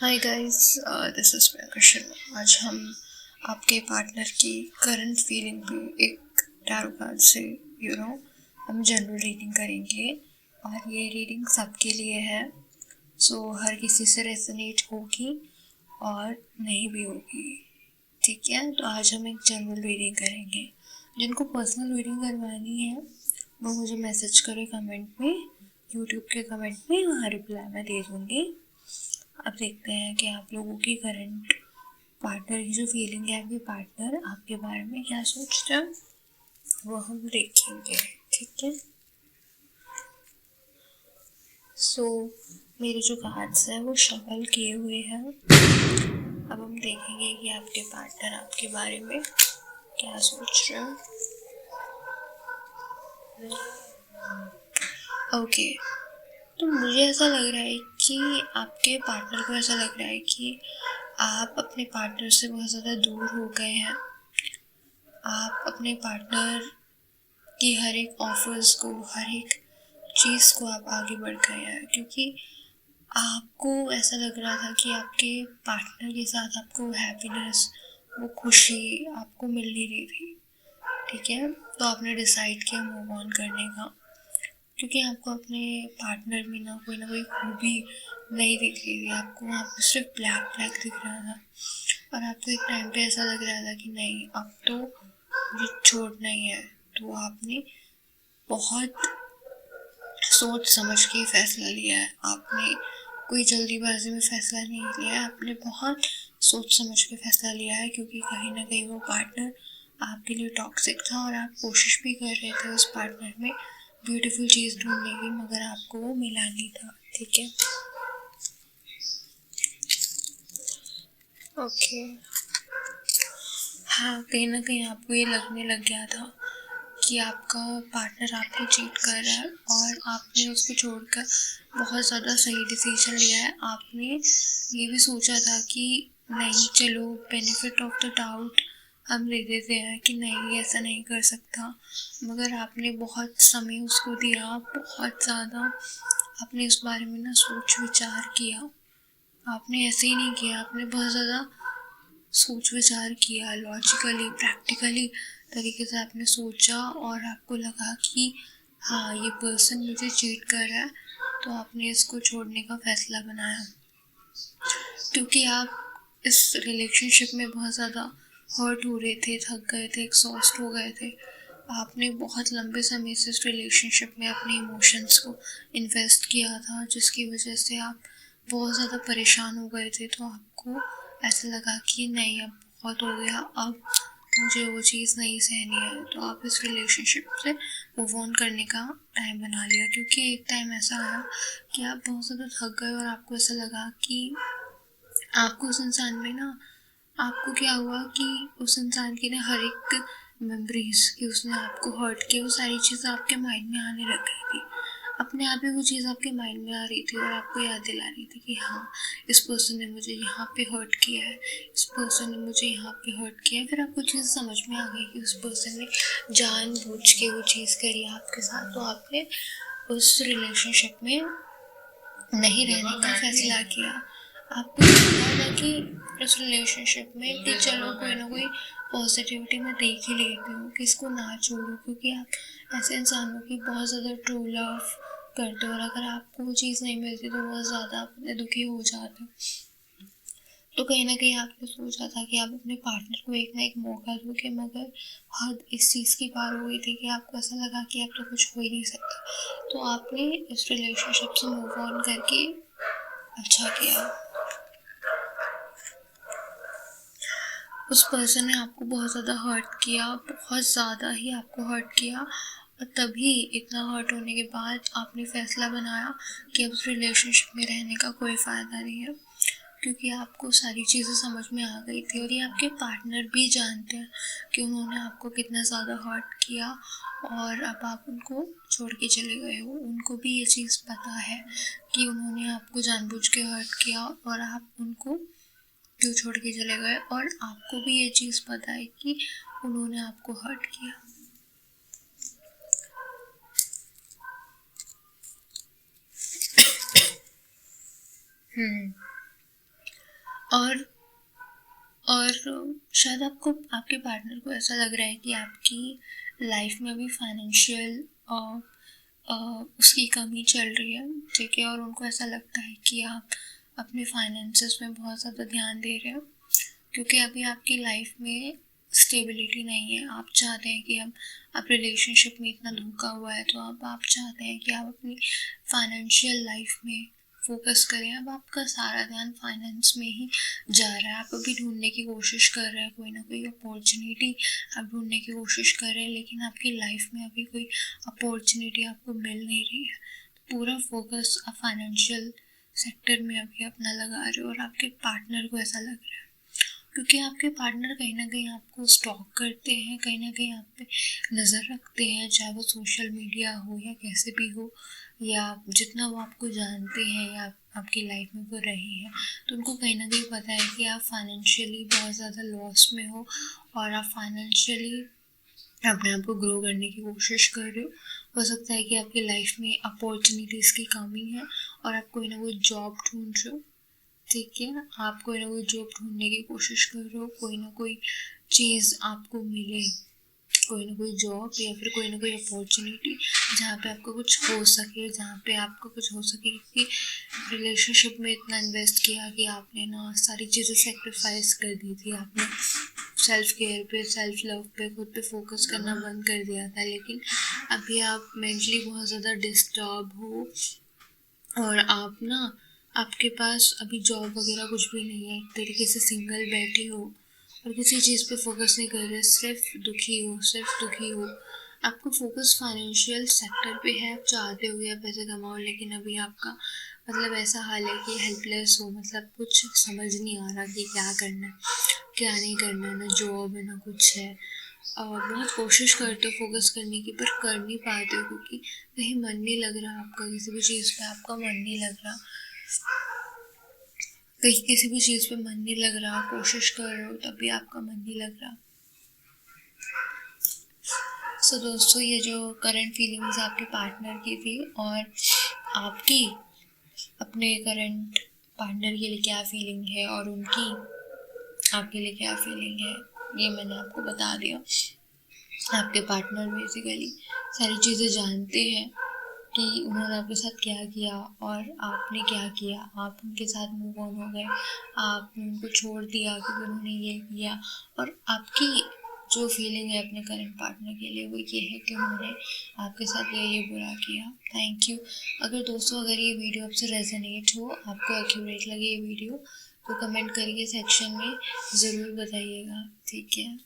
Hi guys, this is Priyanka Sharma. आज हम आपके पार्टनर की करंट फीलिंग पे एक टैरो कार्ड से हम जनरल रीडिंग करेंगे और ये रीडिंग सबके लिए है। सो हर किसी से रेजोनेट होगी और नहीं भी होगी, ठीक है। तो आज हम एक जनरल रीडिंग करेंगे। जिनको पर्सनल रीडिंग करवानी है वो मुझे मैसेज करें कमेंट में, यूट्यूब के कमेंट में, वहाँ रिप्लाई मैं दे दूँगी। अब देखते हैं कि आप लोगों की करंट पार्टनर की जो फीलिंग है, आपके पार्टनर आपके बारे में क्या सोचते हैं, वो हम देखेंगे, ठीक है। सो मेरे जो कार्ड्स हैं वो शफल किए हुए हैं। अब हम देखेंगे कि आपके पार्टनर आपके बारे में क्या सोच रहे हैं। ओके, तो मुझे ऐसा लग रहा है कि आपके पार्टनर को ऐसा लग रहा है कि आप अपने पार्टनर से बहुत ज़्यादा दूर हो गए हैं। आप अपने पार्टनर की हर एक ऑफर्स को, हर एक चीज़ को आप आगे बढ़ गए हैं, क्योंकि आपको ऐसा लग रहा था कि आपके पार्टनर के साथ आपको हैप्पीनेस, वो खुशी आपको मिल नहीं रही थी, ठीक है। तो आपने डिसाइड किया मूव ऑन करने का, क्योंकि आपको अपने पार्टनर में ना कोई खूबी नहीं दिख रही थी। आपको वहाँ पर सिर्फ ब्लैक ब्लैक दिख रहा था और आपको एक टाइम पे ऐसा लग रहा था कि नहीं, अब तो मुझे छोड़ना ही है। तो आपने बहुत सोच समझ के फैसला लिया है। आपने कोई जल्दीबाजी में फैसला नहीं लिया है, आपने बहुत सोच समझ के फैसला लिया है, क्योंकि कहीं ना कहीं वो पार्टनर आपके लिए टॉक्सिक था और आप कोशिश भी कर रहे थे उस पार्टनर में ब्यूटीफुल चीज़ ढूंढने की, मगर आपको वो मिला नहीं था, ठीक है। ओके, हाँ, कहीं ना कहीं आपको ये लगने लग गया था कि आपका पार्टनर आपको चीट कर रहा है और आपने उसको छोड़कर बहुत ज़्यादा सही डिसीजन लिया है। आपने ये भी सोचा था कि नहीं, चलो बेनिफिट ऑफ द डाउट हम ले देते हैं कि नहीं, ऐसा नहीं कर सकता, मगर आपने बहुत समय उसको दिया, बहुत ज़्यादा आपने उस बारे में ना सोच विचार किया। आपने ऐसे ही नहीं किया, आपने बहुत ज़्यादा सोच विचार किया, लॉजिकली प्रैक्टिकली तरीके से आपने सोचा और आपको लगा कि हाँ, ये पर्सन मुझे चीट कर रहा है, तो आपने इसको छोड़ने का फैसला बनाया, क्योंकि आप इस रिलेशनशिप में बहुत ज़्यादा हर्ट हो रहे थे, थक गए थे, एक्सॉस्ट हो गए थे। आपने बहुत लंबे समय से इस रिलेशनशिप में अपने इमोशंस को इन्वेस्ट किया था, जिसकी वजह से आप बहुत ज़्यादा परेशान हो गए थे। तो आपको ऐसा लगा कि नहीं, अब बहुत हो गया, अब मुझे वो चीज़ नहीं सहनी है। तो आप इस रिलेशनशिप से मूव ऑन करने का टाइम बना लिया, क्योंकि एक टाइम ऐसा आया कि आप बहुत ज़्यादा थक गए और आपको ऐसा लगा कि आपको उस इंसान में ना, आपको क्या हुआ कि उस इंसान की ना हर एक मेमोरीज कि उसने आपको हर्ट किया, वो सारी चीज़ें आपके माइंड में आने लग गई थी। अपने आप ही वो चीज़ आपके माइंड में आ रही थी और आपको याद दिला रही थी कि हाँ, इस पर्सन ने मुझे यहाँ पे हर्ट किया है, इस पर्सन ने मुझे यहाँ पे हर्ट किया है। फिर आपको चीज़ समझ में आ गई कि उस पर्सन ने जानबूझ के वो चीज़ करी आपके साथ। तो आपने उस रिलेशनशिप में नहीं रहने का फैसला किया। आपको लगा था कि उस रिलेशनशिप में कि चलो कोई ना कोई पॉजिटिविटी मैं देख ही लेती हूँ, कि इसको ना छोड़ूं, क्योंकि आप ऐसे इंसानों की बहुत ज़्यादा ट्रू लव करते हो और अगर आपको वो चीज़ नहीं मिलती तो बहुत ज़्यादा अपने दुखी हो जाते हो। तो कहीं ना कहीं आपने सोचा था कि आप अपने पार्टनर को एक ना एक मौका दोगे, मगर हद इस चीज़ की पार हो गई थी कि आपको ऐसा लगा कि अब तो कुछ हो ही नहीं सकता। तो आपने इस रिलेशनशिप से मूव ऑन करके अच्छा किया। उस पर्सन ने आपको बहुत ज़्यादा हर्ट किया, बहुत ज़्यादा ही आपको हर्ट किया, और तभी इतना हर्ट होने के बाद आपने फैसला बनाया कि अब उस रिलेशनशिप में रहने का कोई फ़ायदा नहीं है, क्योंकि आपको सारी चीज़ें समझ में आ गई थी। और ये आपके पार्टनर भी जानते हैं कि उन्होंने आपको कितना ज़्यादा हर्ट किया और अब आप उनको छोड़ के चले गए हो। उनको भी ये चीज़ पता है कि उन्होंने आपको जानबूझ के हर्ट किया और आप उनको क्यों छोड़ के चले गए, और आपको भी ये चीज़ पता है कि उन्होंने आपको हर्ट किया। और और शायद आपको आपके पार्टनर को ऐसा लग रहा है कि आपकी लाइफ में अभी फाइनेंशियल उसकी कमी चल रही है, ठीक है, और उनको ऐसा लगता है कि आप अपने फाइनेंसेस में बहुत ज़्यादा ध्यान दे रहे हो, क्योंकि अभी आपकी लाइफ में स्टेबिलिटी नहीं है। आप चाहते हैं कि आप रिलेशनशिप में इतना धोखा हुआ है, तो आप चाहते हैं कि आप अपनी फाइनेंशियल लाइफ में फोकस करें। अब आपका सारा ध्यान फाइनेंस में ही जा रहा है। आप अभी ढूंढने की कोशिश कर रहे हैं, कोई ना कोई अपॉर्चुनिटी आप ढूंढने की कोशिश कर रहे हैं, लेकिन आपकी लाइफ में अभी कोई अपॉर्चुनिटी आपको मिल नहीं रही है। पूरा फोकस आप फाइनेंशियल सेक्टर में अभी अपना लगा रहे हो, और आपके पार्टनर को ऐसा लग रहा है, क्योंकि आपके पार्टनर कहीं ना कहीं आपको स्टॉक करते हैं, कहीं ना कहीं आप पे नज़र रखते हैं, चाहे वो सोशल मीडिया हो या कैसे भी हो, या जितना वो आपको जानते हैं या आपकी लाइफ में वो रहे हैं, तो उनको कहीं ना कहीं पता है कि आप फाइनेंशियली बहुत ज़्यादा लॉस में हो, और आप फाइनेंशियली अपने आप को ग्रो करने की कोशिश कर रहे हो सकता है कि आपकी लाइफ में अपॉर्चुनिटीज़ की कमी है, और आप कोई ना कोई जॉब ढूंढ रहे हो, ठीक है, आप कोई ना कोई जॉब ढूंढने की कोशिश कर रहे हो, कोई ना कोई चीज़ आपको मिले, कोई ना कोई जॉब या फिर कोई ना कोई अपॉर्चुनिटी जहाँ पे आपको कुछ हो सके, जहाँ पे आपको कुछ हो सके, कि रिलेशनशिप में इतना इन्वेस्ट किया कि आपने ना सारी चीज़ें सेक्रीफाइस कर दी थी, आपने सेल्फ केयर पे, सेल्फ लव पे, खुद पे फोकस करना बंद कर दिया था, लेकिन अभी आप मेंटली बहुत ज़्यादा डिस्टर्ब हो, और आप ना, आपके पास अभी जॉब वगैरह कुछ भी नहीं है, एक तरीके से सिंगल बैठे हो और किसी चीज़ पे फोकस नहीं कर रहे, सिर्फ दुखी हो। आपका फोकस फाइनेंशियल सेक्टर पे है, आप चाहते हो कि आप पैसे कमाओ, लेकिन अभी आपका मतलब ऐसा हाल है कि हेल्पलेस हो, मतलब कुछ समझ नहीं आ रहा कि क्या करना है, क्या नहीं करना है, ना जॉब है ना कुछ है। और बहुत कोशिश करते हो फोकस करने की, पर कर नहीं पाते हो, क्योंकि कहीं मन नहीं लग रहा आपका, किसी भी चीज़ पे आपका मन नहीं लग रहा, कहीं किसी भी चीज़ पे मन नहीं लग रहा, कोशिश कर रहे हो तब भी आपका मन नहीं लग रहा। सो दोस्तों, ये जो करंट फीलिंग्स आपके पार्टनर की थी, और आपकी अपने करंट पार्टनर के लिए क्या फीलिंग है, और उनकी आपके लिए क्या फीलिंग है, ये मैंने आपको बता दिया। आपके पार्टनर बेसिकली सारी चीज़ें जानते हैं कि उन्होंने आपके साथ क्या किया और आपने क्या किया, आप उनके साथ मूव ऑन हो गए, आपने उनको छोड़ दिया क्योंकि उन्होंने ये किया, और आपकी जो फीलिंग है अपने करंट पार्टनर के लिए वो ये है कि उन्होंने आपके साथ ये बुरा किया। Thank you. अगर दोस्तों, अगर ये वीडियो आपसे रेजोनेट हो, आपको एक्यूरेट लगे ये वीडियो, तो कमेंट करिए सेक्शन में, ज़रूर बताइएगा, ठीक है।